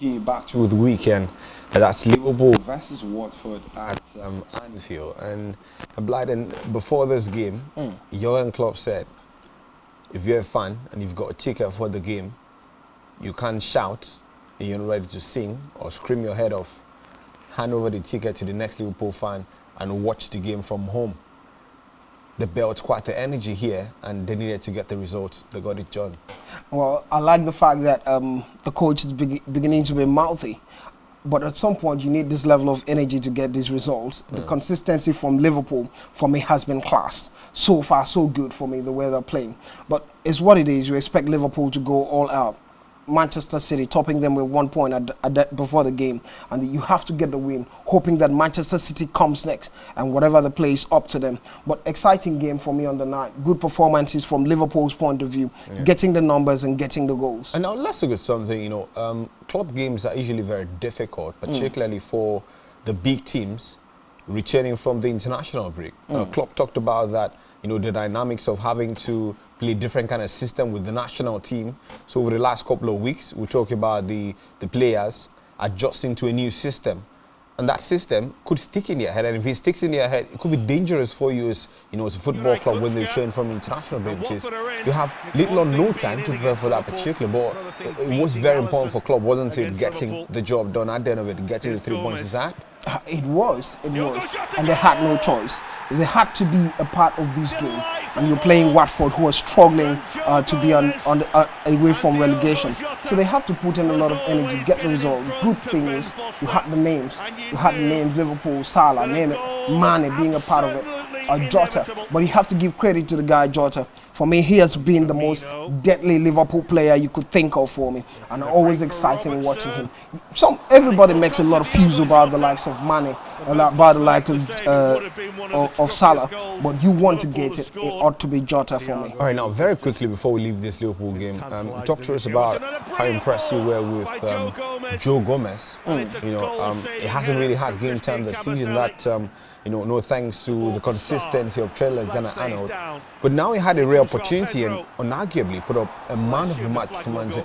Back to the weekend. That's Liverpool versus Watford at Anfield. And Blyden, before this game, Jurgen Klopp said, if you're a fan and you've got a ticket for the game, you can't shout and you're not ready to sing or scream your head off. Hand over the ticket to the next Liverpool fan and watch the game from home. They built quite the energy here and they needed to get the results. They got it done. Well, I like the fact that the coach is beginning to be mouthy. But at some point, you need this level of energy to get these results. The consistency from Liverpool, for me, has been class. So far, so good for me, the way they're playing. But it's what it is. You expect Liverpool to go all out. Manchester City topping them with 1 point before the game, and you have to get the win, hoping that Manchester City comes next and whatever the play is up to them. But exciting game for me on the night. Good performances from Liverpool's point of view, getting the numbers and getting the goals. And now let's look at something, club games are usually very difficult, particularly for the big teams returning from the international break. Klopp talked about that, the dynamics of having to play different kind of system with the national team. So over the last couple of weeks, we talk about the players adjusting to a new system. And that system could stick in your head. And if it sticks in your head, it could be dangerous for you as, as a football club when they return from international break, because you have little or no time to prepare for that particular. But it was very important for club, wasn't it, getting the job done at the end of it, getting the 3 points. Is that? It was. And they had no choice. They had to be a part of this game. And you're playing Watford, who are struggling to be away from relegation. So they have to put in a lot of energy, get the result. Good thing is, you had the names. You had the names Liverpool, Salah, name it, Mane being a part of it, Jota. But you have to give credit to the guy, Jota. For me, he has been the most deadly Liverpool player you could think of for me. And always exciting watching him. Everybody makes a lot of fuse about the likes of Mane, about the likes of Salah. But you want to get it, it ought to be Jota for me. All right, now very quickly before we leave this Liverpool game, talk to us about how impressed you were with Joe Gomez. He hasn't really had game time this season. That no thanks to the consistency of Trent Alexander-Arnold. But now he had a real opportunity and unarguably put up a man of the match performance.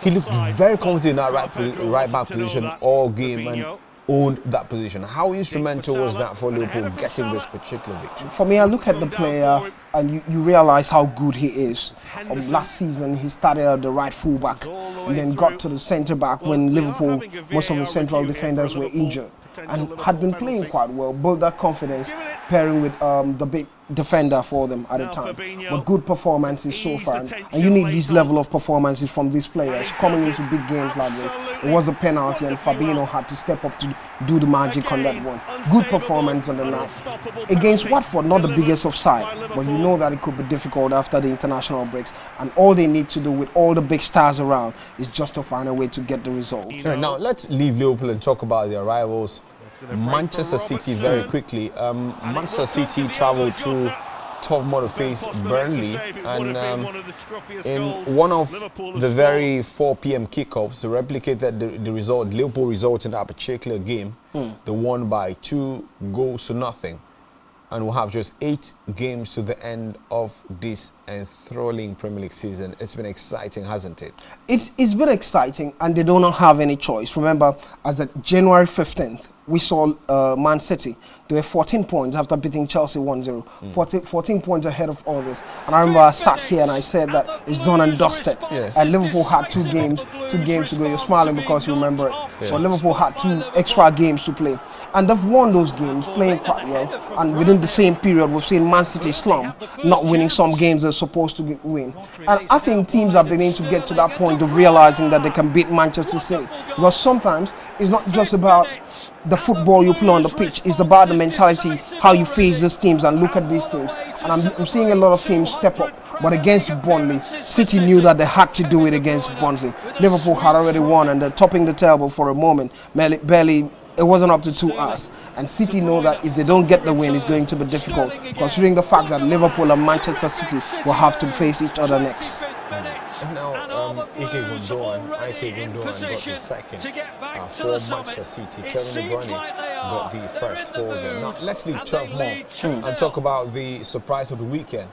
He looked very confident in that right back position all game and owned that position. How instrumental was that for Liverpool getting this particular victory? For me, I look at the player and you realize how good he is. Last season, he started at the right fullback and then got to the centre back when Liverpool, most of the central defenders were injured, and had been playing quite well, built that confidence, pairing with the big defender for them at the time. But good performances so far, and you need this level of performances from these players coming into big games like this. It was a penalty and Fabinho had to step up to do the magic on that one. Good performance on the night. Against Watford, not the biggest of side, but you know that it could be difficult after the international breaks, and all they need to do with all the big stars around is just to find a way to get the result. Right, now let's leave Liverpool and talk about their rivals. Manchester City very quickly. Manchester City travelled to Tottenham to face Burnley, and in one of the very 4 p.m. kickoffs, they replicated the result, Liverpool result in that particular game. They won by 2 goals to nothing, and we'll have just 8 games to the end of this enthralling Premier League season. It's been exciting, hasn't it? It's been exciting, and they do not have any choice. Remember, as of January 15th, we saw Man City. They were 14 points after beating Chelsea 1-0. 14 points ahead of all this. And I remember I sat here and I said that it's done and dusted. Yes. And Liverpool had 2 games to go. You're smiling because you remember it. Yeah. But Liverpool had 2 extra games to play. And they've won those games, playing quite well. And within the same period, we've seen Man City slump, not winning some games they're supposed to win. And I think teams are beginning to get to that point of realizing that they can beat Manchester City. Because sometimes it's not just about the football you play on the pitch, it's about the mentality, how you face these teams and look at these teams. And I'm seeing a lot of teams step up. But against Burnley, City knew that they had to do it against Burnley. Liverpool had already won and they're topping the table for a moment. Barely, it wasn't up to 2 hours. And City know that if they don't get the win, it's going to be difficult, considering the fact that Liverpool and Manchester City will have to face each other next. And now, Ike Gundogan got the second for Manchester City. Kevin De Bruyne got the first for them. Now, let's leave 12 more and talk about the surprise of the weekend.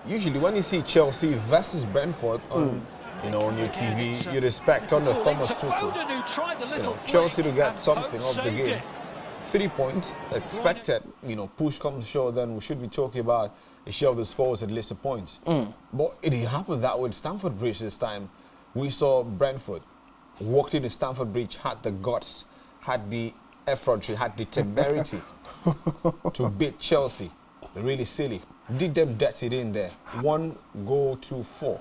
Usually, when you see Chelsea versus Brentford on on your TV, you'd expect under Thomas Tuchel, Chelsea to get something of the game. 3 points expected, push comes to shove, then we should be talking about a share of the spoils at least a point. But it didn't happen that way at Stamford Bridge this time. We saw Brentford walked into Stamford Bridge, had the guts, had the effrontery, had the temerity to beat Chelsea. Really silly. Did them dirty in there. 1 goal to 4.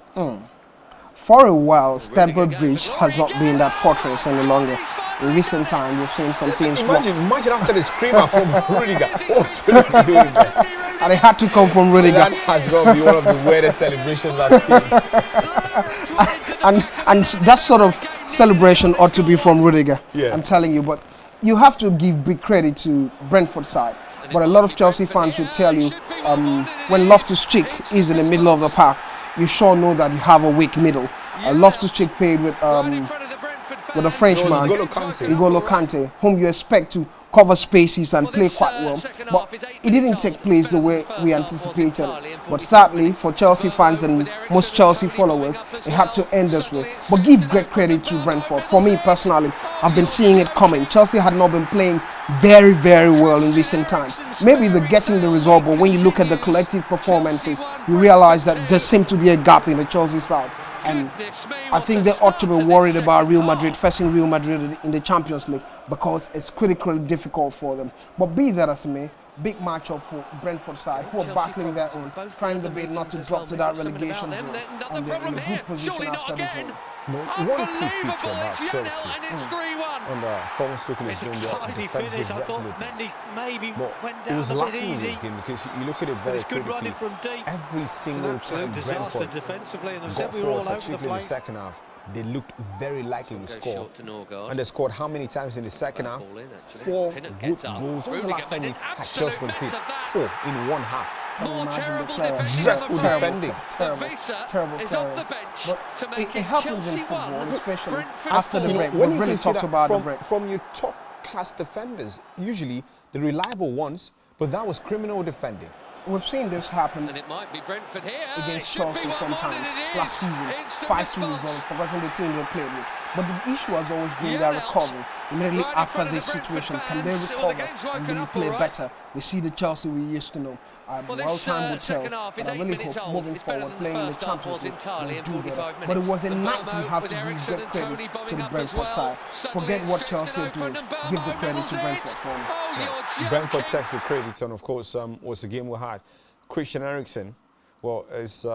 For a while, Stamford Bridge has not been that fortress any longer. In recent times, we've seen some teams. Imagine after the screamer from Rudiger. What's Rudiger doing there? And it had to come from Rudiger. That has got to be one of the weirdest celebrations I've seen. and that sort of celebration ought to be from Rudiger. Yeah. I'm telling you, but you have to give big credit to Brentford side. But a lot of Chelsea fans will tell you, when Loftus-Cheek is in the middle of the park, you sure know that you have a weak middle. Loftus-Cheek played with a Frenchman, N'Golo Kante, whom you expect to cover spaces and play quite well. But it didn't take place the way we anticipated. But sadly, for Chelsea fans and most Chelsea followers, it had to end this way. But give great credit to Brentford. For me personally, I've been seeing it coming. Chelsea had not been playing very, very well in recent times. Maybe they're getting the result, but when you look at the collective performances, you realize that there seems to be a gap in the Chelsea side. And I think they ought to be worried about Real Madrid, facing Real Madrid in the Champions League, because it's critically difficult for them. But be that as it may, big matchup for Brentford side, who are battling their own, trying the bait not to drop to that relegation zone, and they're in a good position after the zone. One key feature about Chelsea under Thomas Tuchel is doing the defensive resolute. But it was lacking in this game because you look at it very critically. Every single time Brentford got forward, particularly in the second half, they looked very likely to score. And they scored how many times in the second half? 4 good goals. When was the last time we had Chelsea concede 4 in one half? Dreadful defending. Terrible clearance. But it happens in football, especially after the break. We've really talked about the break. From your top class defenders, usually the reliable ones, but that was criminal defending. We've seen this happen against Chelsea sometimes last season. 5-2 result, forgotten the team they played with. But the issue has always been their recovery. Immediately after this situation, can they recover and really play better? We see the Chelsea we used to know. Well, time will tell. But I really hope moving forward, playing in the Champions League, will do better. But it was a night we have to give great credit to the Brentford side. Forget what Chelsea are doing. Give the credit to Brentford for me. Yeah. Brentford takes the credit, and of course, was the game we had. Christian Eriksen, well, is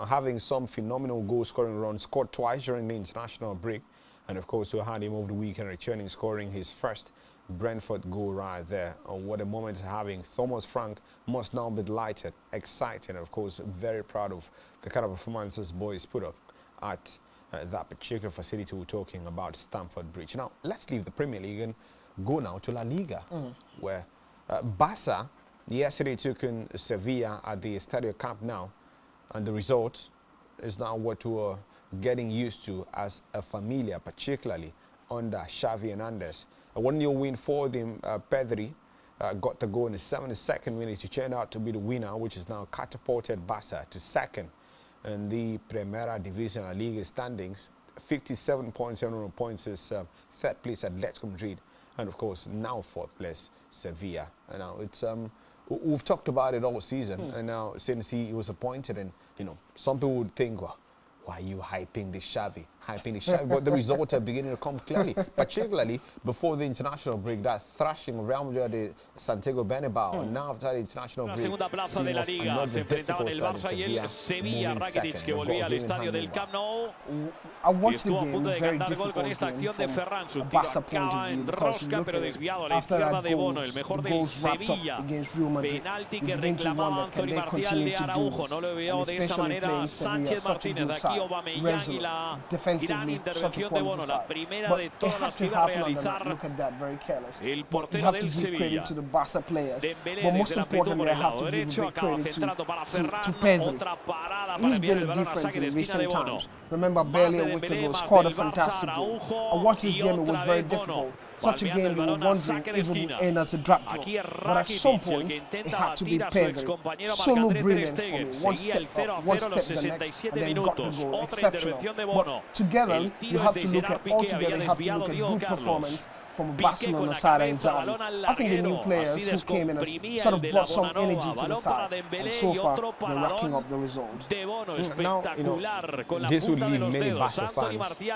having some phenomenal goal-scoring runs. Scored twice during the international break. And of course, we had him over the weekend returning, scoring his first Brentford goal right there. What a moment having. Thomas Frank must now be delighted, excited, and of course, very proud of the kind of performances boys put up at that particular facility we're talking about, Stamford Bridge. Now, let's leave the Premier League and go now to La Liga, where Barca yesterday took in Sevilla at the Estadio Camp Nou, and the result is now what we're getting used to as a familia, particularly under Xavi Hernandez. A 1-0 win for them. Pedri got the goal in the 72nd minute to turn out to be the winner, which is now catapulted Barca to second in the Primera División La Liga standings. 57.7 points is third place at Atletico Madrid, and of course now fourth place Sevilla. And now it's we've talked about it all season, and now since he was appointed, and some people would think, well, why are you hyping this Xavi? But the results are beginning to come clearly, particularly before the international break, that thrashing Real Madrid at the Santiago Bernabéu. And now after the international break, segunda plaza de la Liga se enfrentaban el Barça y el Sevilla. Rakitic, que volvía al estadio del Camp Nou y estuvo a punto de cantar gol con esta acción de Ferran. Su tiro acaba en rosca, pero desviado a la izquierda de Bono, el mejor del Sevilla. Penalti que reclamaba Anthony Martial de Araujo. No lo veo de esa manera Sánchez Martínez. Aquí Aubameyang y la gran intervención de Bono, la primera de todas las que iba a realizar el portero del Sevilla. Dembélé desde la apritud por el lado derecho, acaba centrando para Ferran, otra parada para enviar el balón a saque de esquina de Bono. Remember, barely a week ago, scored a fantastic goal. I watched this game, it was very difficult. such a game, we were wondering if it would end as a drop draw. But at some point, it had to be Pedri. Solo brilliant for me. One step up, one step the next, and then got the goal. Exceptional. But together, you have to look at altogether. You have to look at good performance from Barcelona side and Xavi. I think the new players who came in has sort of brought some energy to the side, and so far they're racking up the result. Now, this would leave many Barca fans wondering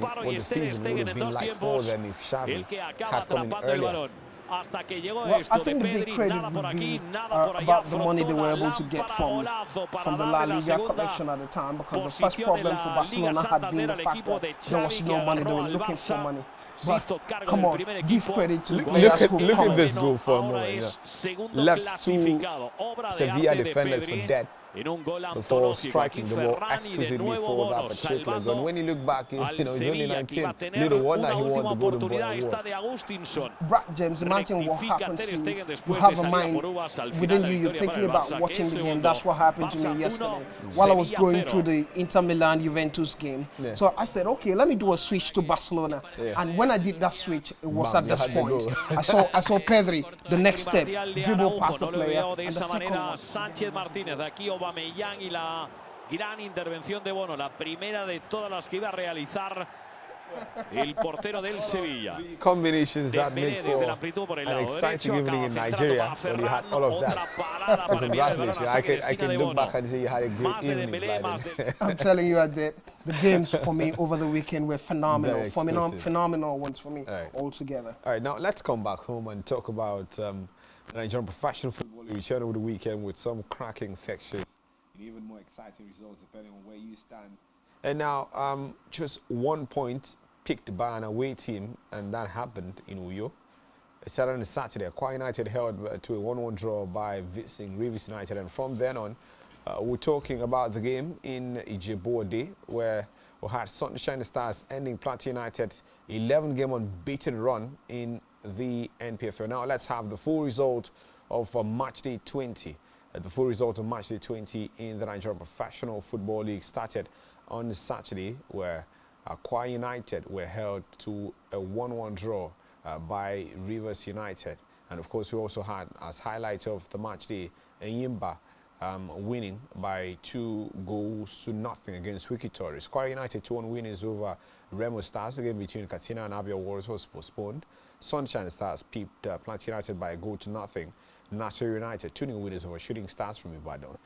what the season would have been like for them if Xavi had come in earlier. Well, I think the big credit would be about the money they were able to get from the La Liga collection at the time, because the first problem for Barcelona had been the fact that there was no money. They were looking for money. But come on, give credit to the players who look at this goal for a moment. Left two Sevilla defenders for dead before striking the ball exquisitely for that particular goal. When you look back, you know, he's only 19. Little wonder he won the Golden Boy award. Brad James, imagine what happened to you. You have a mind within you. You're thinking about watching the game. That's what happened to me yesterday while I was going through the Inter Milan Juventus game. So I said, okay, let me do a switch to Barcelona. And when I did that switch, it was at this point. I saw Pedri, the next step, dribble past the player, and the second one. Aubameyang y la gran intervención de Bono, la primera de todas las que iba a realizar el portero del Sevilla. Combinations that make for an exciting evening in Nigeria when you had all of that. So congratulations. I can look back and say you had a great evening. I'm telling you, the games for me over the weekend were phenomenal. Phenomenal ones for me altogether. All right, now let's come back home and talk about Nigerian professional football. We return over the weekend with some cracking fixtures and even more exciting results depending on where you stand. And now, just 1 point picked by an away team, and that happened in Uyo. It started on Saturday. Akwa United held to a 1-1 draw by visiting Rivers United, and from then on, we're talking about the game in Ijebu-Ode, where we had Sunshine Stars ending Plateau United's 11-game unbeaten run in the NPFL. Now let's have the full result of match day 20. The full result of match day 20 in the Nigerian Professional Football League started on Saturday, where Akwa United were held to a 1-1 draw by Rivers United. And of course, we also had, as highlight of the match day, Enyimba winning by 2-0 against Wiki Tories. Akwa United 2-1 winners over Remo Stars. The game between Katsina and Abia Warriors was postponed. Sunshine Stars peeped Plateau United by 1-0. Nasser United 2-0 winners over Shooting Stars from Ibadan.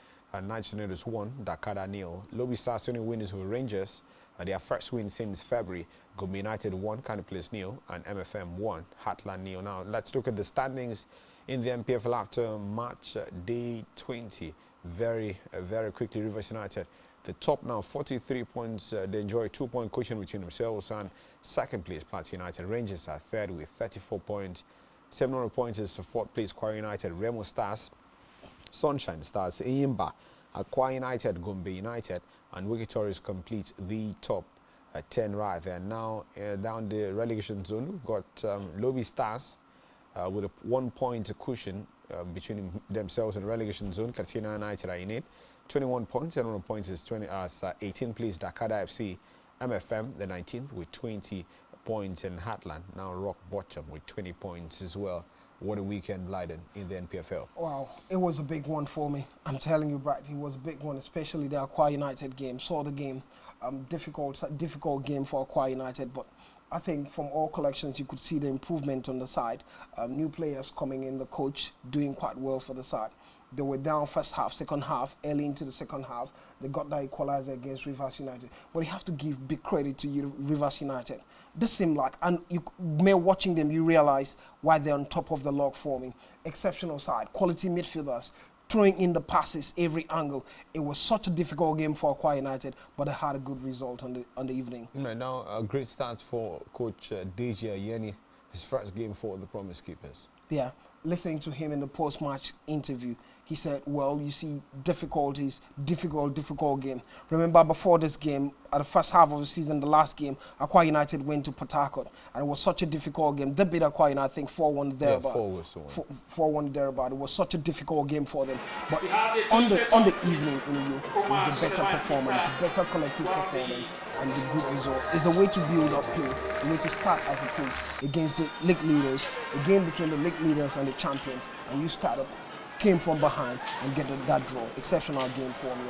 Niger Tornadoes 1, Dakar 0. Lobby Stars 2-0 winners over Rangers. Their first win since February. Gombe United 1, Candy Place 0, and MFM 1, Heartland 0. Now let's look at the standings in the MPFL after match day 20. Very quickly, Rivers United the top now, 43 points. They enjoy a 2-point cushion between themselves, and second place Plateau United. Rangers are third with 34 points. 700 points is fourth place Akwa United. Remo Stars, Sunshine Stars, Enyimba, Akwa United, Gombe United, and Wiki Tories complete the top 10 right there. Now down the relegation zone, we've got Lobby Stars with a 1-point cushion between themselves and relegation zone. Katsina United are in it, 21 points. 700 points is 18th place Dakar FC. MFM the 19th with 20 points, and Heartland now rock bottom with 20 points as well. What a weekend, Blyden, in the NPFL. Wow, it was a big one for me. I'm telling you, Brad, it was a big one, especially the Akwa United game. Saw the game, difficult game for Akwa United, but I think from all collections you could see the improvement on the side. New players coming in, the coach doing quite well for the side. They were down first half, second half, early into the second half. They got that equalizer against Rivers United. But you have to give big credit to Rivers United. This seemed like, and watching them, you realize why they're on top of the log forming. Exceptional side, quality midfielders, throwing in the passes every angle. It was such a difficult game for Akwa United, but they had a good result on the evening. Now, a great start for Coach DJ Ayeni, his first game for the Promise Keepers. Yeah, listening to him in the post-match interview, he said, well, you see difficulties, difficult game. Remember before this game, at the first half of the season, the last game, Aqua United went to Port Harcourt, and it was such a difficult game. They beat Aqua United, I think 4-1 thereabout. Yeah, 4-1 thereabout. It was such a difficult game for them. But on the evening, it was a better performance, better collective performance, and the good result. It's a way to build up play, a way to start as a coach against the league leaders, a game between the league leaders and the champions, and you came from behind and get that draw. Exceptional game for me.